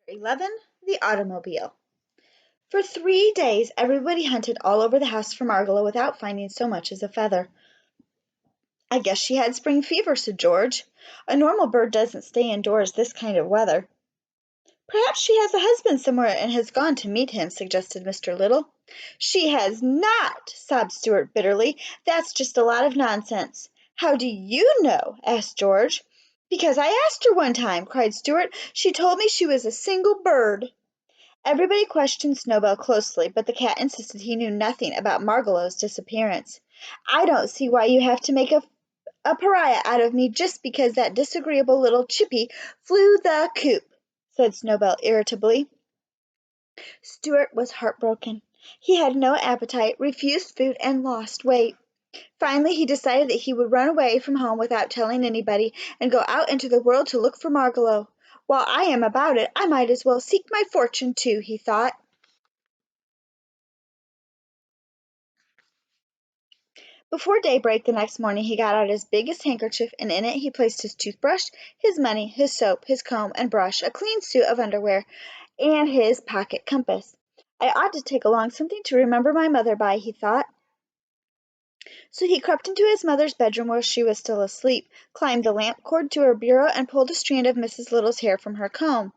11. The Automobile. For 3 days everybody hunted all over the house for Margolo without finding so much as a feather. "I guess she had spring fever," said George. "A normal bird doesn't stay indoors this kind of weather." "Perhaps she has a husband somewhere and has gone to meet him," suggested Mr. Little. "She has not," sobbed Stuart bitterly. "That's just a lot of nonsense." "How do you know?" asked George. "Because I asked her one time," cried Stuart. "She told me she was a single bird." Everybody questioned Snowball closely, but the cat insisted he knew nothing about Margolo's disappearance. "I don't see why you have to make a pariah out of me just because that disagreeable little chippy flew the coop," said Snowball irritably. Stuart was heartbroken. He had no appetite, refused food, and lost weight. Finally he decided that he would run away from home without telling anybody, and go out into the world to look for Margolo. "While I am about it, I might as well seek my fortune too," he thought. Before daybreak the next morning he got out his biggest handkerchief, and in it he placed his toothbrush, his money, his soap, his comb and brush, a clean suit of underwear, and his pocket compass. "I ought to take along something to remember my mother by," he thought. So he crept into his mother's bedroom while she was still asleep, climbed the lamp cord to her bureau, and pulled a strand of Mrs. Little's hair from her comb.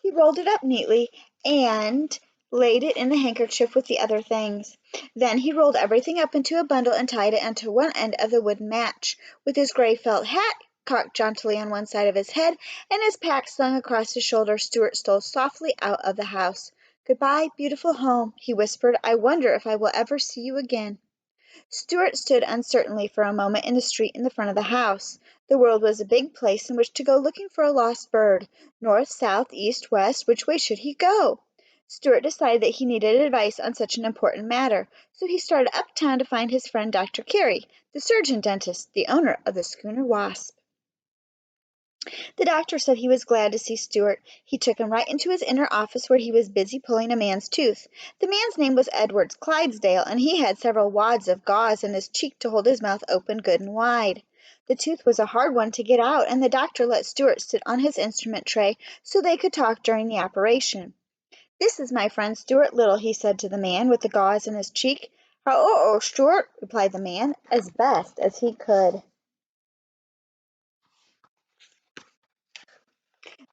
He rolled it up neatly and laid it in the handkerchief with the other things. Then he rolled everything up into a bundle and tied it onto one end of the wooden match. With his gray felt hat cocked jauntily on one side of his head and his pack slung across his shoulder, Stuart stole softly out of the house. "Goodbye, beautiful home," he whispered. "I wonder if I will ever see you again." Stuart stood uncertainly for a moment in the street in the front of the house. The world was a big place in which to go looking for a lost bird. North, south, east, west, which way should he go? Stuart decided that he needed advice on such an important matter, so he started uptown to find his friend Dr. Carey, the surgeon dentist, the owner of the schooner Wasp. The doctor said he was glad to see Stuart. He took him right into his inner office where he was busy pulling a man's tooth. The man's name was Edward Clydesdale, and he had several wads of gauze in his cheek to hold his mouth open good and wide. The tooth was a hard one to get out, and the doctor let Stuart sit on his instrument tray so they could talk during the operation. "This is my friend Stuart Little," he said to the man with the gauze in his cheek. "How, Stuart," replied the man, as best as he could.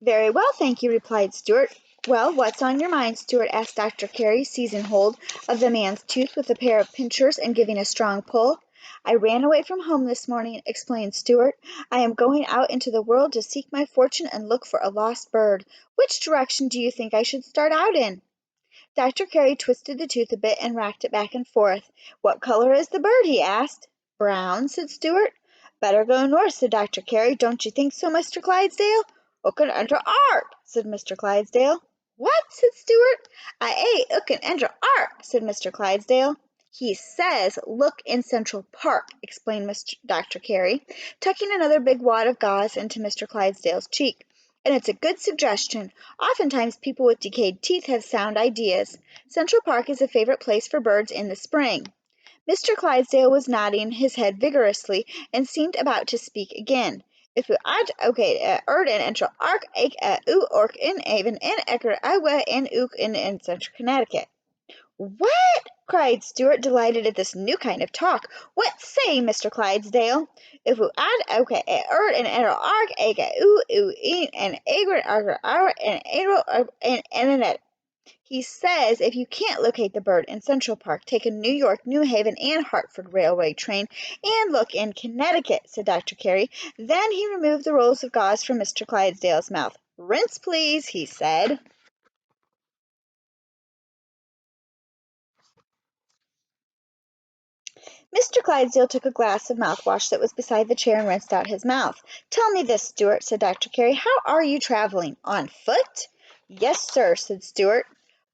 "Very well, thank you," replied Stuart. "Well, what's on your mind, Stuart?" asked Dr. Carey, seizing hold of the man's tooth with a pair of pincers and giving a strong pull. "I ran away from home this morning," explained Stuart. "I am going out into the world to seek my fortune and look for a lost bird. Which direction do you think I should start out in?" Dr. Carey twisted the tooth a bit and racked it back and forth. "What color is the bird?" he asked. "Brown," said Stuart. "Better go north," said Dr. Carey. "Don't you think so, Mr. Clydesdale?" "'Oo can enter ark," said Mr. Clydesdale. "What?" said Stuart. "'Oo can enter ark," said Mr. Clydesdale. "He says look in Central Park," explained Dr. Carey, tucking another big wad of gauze into Mr. Clydesdale's cheek. "And it's a good suggestion. Oftentimes people with decayed teeth have sound ideas. Central Park is a favorite place for birds in the spring." Mr. Clydesdale was nodding his head vigorously and seemed about to speak again. "If u art okay, erd en entral ark, u ork in even en ecker iwa en ook in central Connecticut." "What?" cried Stuart, delighted at this new kind of talk. "What say, Mr. Clydesdale?" "If u art okay, erd en entral ark, u en egren arker hour en edro en He says if you can't locate the bird in Central Park, take a New York, New Haven, and Hartford railway train and look in Connecticut," said Dr. Carey. Then he removed the rolls of gauze from Mr. Clydesdale's mouth. "Rinse, please," he said. Mr. Clydesdale took a glass of mouthwash that was beside the chair and rinsed out his mouth. "Tell me this, Stuart," said Dr. Carey. "How are you traveling? On foot?" "Yes, sir," said Stuart.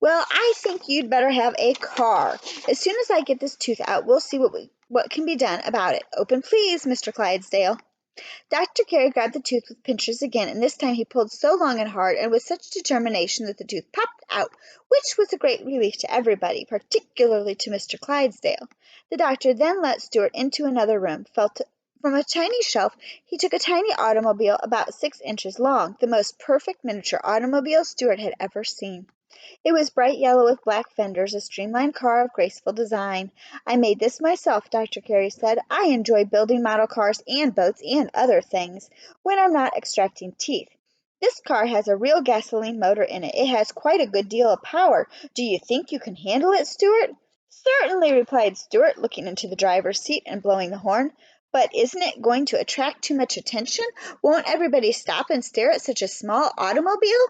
"Well, I think you'd better have a car. As soon as I get this tooth out, we'll see what can be done about it. Open, please, Mr. Clydesdale." Dr. Carey grabbed the tooth with pincers again, and this time he pulled so long and hard and with such determination that the tooth popped out, which was a great relief to everybody, particularly to Mr. Clydesdale. The doctor then let Stuart into another room, felt From a tiny shelf he took a tiny automobile about 6 inches long, the most perfect miniature automobile Stuart had ever seen. It was bright yellow with black fenders, a streamlined car of graceful design. "I made this myself," Dr. Carey said. "I enjoy building model cars and boats and other things, when I'm not extracting teeth. This car has a real gasoline motor in it. It has quite a good deal of power. Do you think you can handle it, Stuart?" "Certainly," replied Stuart, looking into the driver's seat and blowing the horn. "But isn't it going to attract too much attention? Won't everybody stop and stare at such a small automobile?"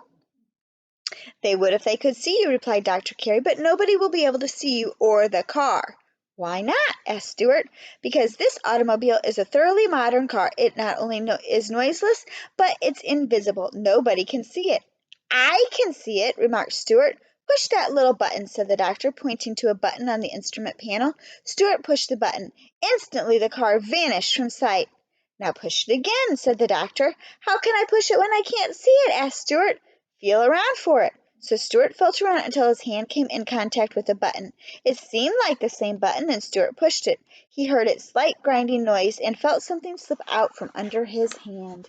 "They would if they could see you," replied Dr. Carey, "but nobody will be able to see you or the car." "Why not?" asked Stuart. "Because this automobile is a thoroughly modern car. It not only is noiseless, but it's invisible. Nobody can see it." "I can see it," remarked Stuart. "Push that little button," said the doctor, pointing to a button on the instrument panel. Stuart pushed the button. Instantly the car vanished from sight. "Now push it again," said the doctor. "How can I push it when I can't see it?" asked Stuart. "Feel around for it." So Stuart felt around until his hand came in contact with the button. It seemed like the same button, and Stuart pushed it. He heard its slight grinding noise and felt something slip out from under his hand.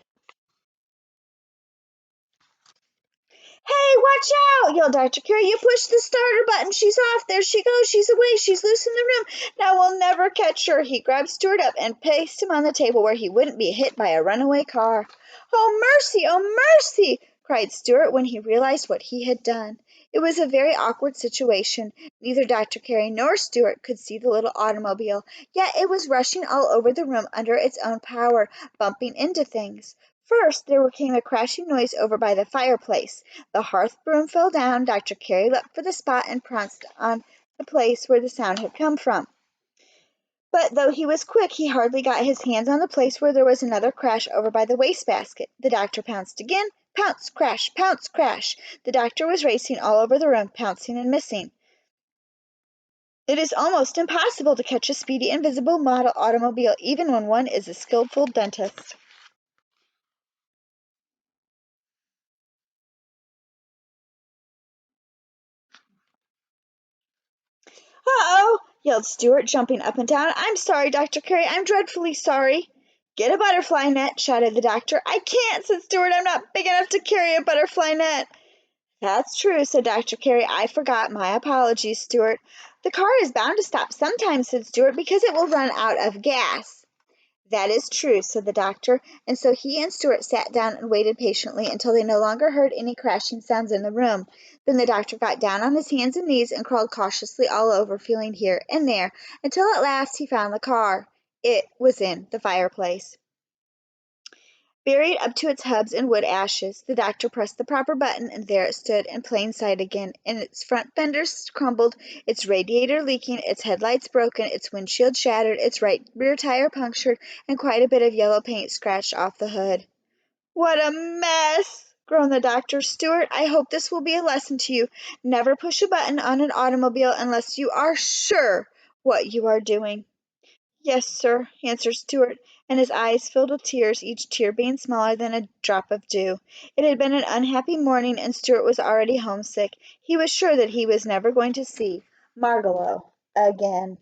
"Hey, watch out!" yelled Dr. Carey. "You pushed the starter button. She's off. There she goes. She's away. She's loose in the room. Now we'll never catch her." He grabbed Stuart up and placed him on the table where he wouldn't be hit by a runaway car. "Oh, mercy! Oh, mercy!" cried Stuart when he realized what he had done. It was a very awkward situation. Neither Dr. Carey nor Stuart could see the little automobile, yet it was rushing all over the room under its own power, bumping into things. First there came a crashing noise over by the fireplace. The hearth broom fell down. Dr. Carey leapt for the spot and pounced on the place where the sound had come from. But though he was quick, he hardly got his hands on the place where there was another crash over by the wastebasket. The doctor pounced again. Pounce, crash, pounce, crash. The doctor was racing all over the room, pouncing and missing. It is almost impossible to catch a speedy invisible model automobile, even when one is a skillful dentist. "Uh-oh!" yelled Stuart, jumping up and down. "I'm sorry, Dr. Carey. I'm dreadfully sorry." "Get a butterfly net," shouted the doctor. "I can't," said Stuart. "I'm not big enough to carry a butterfly net." "That's true," said Dr. Carey. "I forgot. My apologies, Stuart." "The car is bound to stop sometime," said Stuart, "because it will run out of gas." "That is true," said the doctor, and so he and Stuart sat down and waited patiently until they no longer heard any crashing sounds in the room. Then the doctor got down on his hands and knees and crawled cautiously all over, feeling here and there, until at last he found the car. It was in the fireplace, buried up to its hubs in wood ashes. The doctor pressed the proper button, and there it stood in plain sight again, and its front fenders crumbled, its radiator leaking, its headlights broken, its windshield shattered, its right rear tire punctured, and quite a bit of yellow paint scratched off the hood. "What a mess!" groaned the doctor. "Stuart, I hope this will be a lesson to you. Never push a button on an automobile unless you are sure what you are doing." "Yes, sir," answered Stuart, and his eyes filled with tears, each tear being smaller than a drop of dew. It had been an unhappy morning, and Stuart was already homesick. He was sure that he was never going to see Margalo again.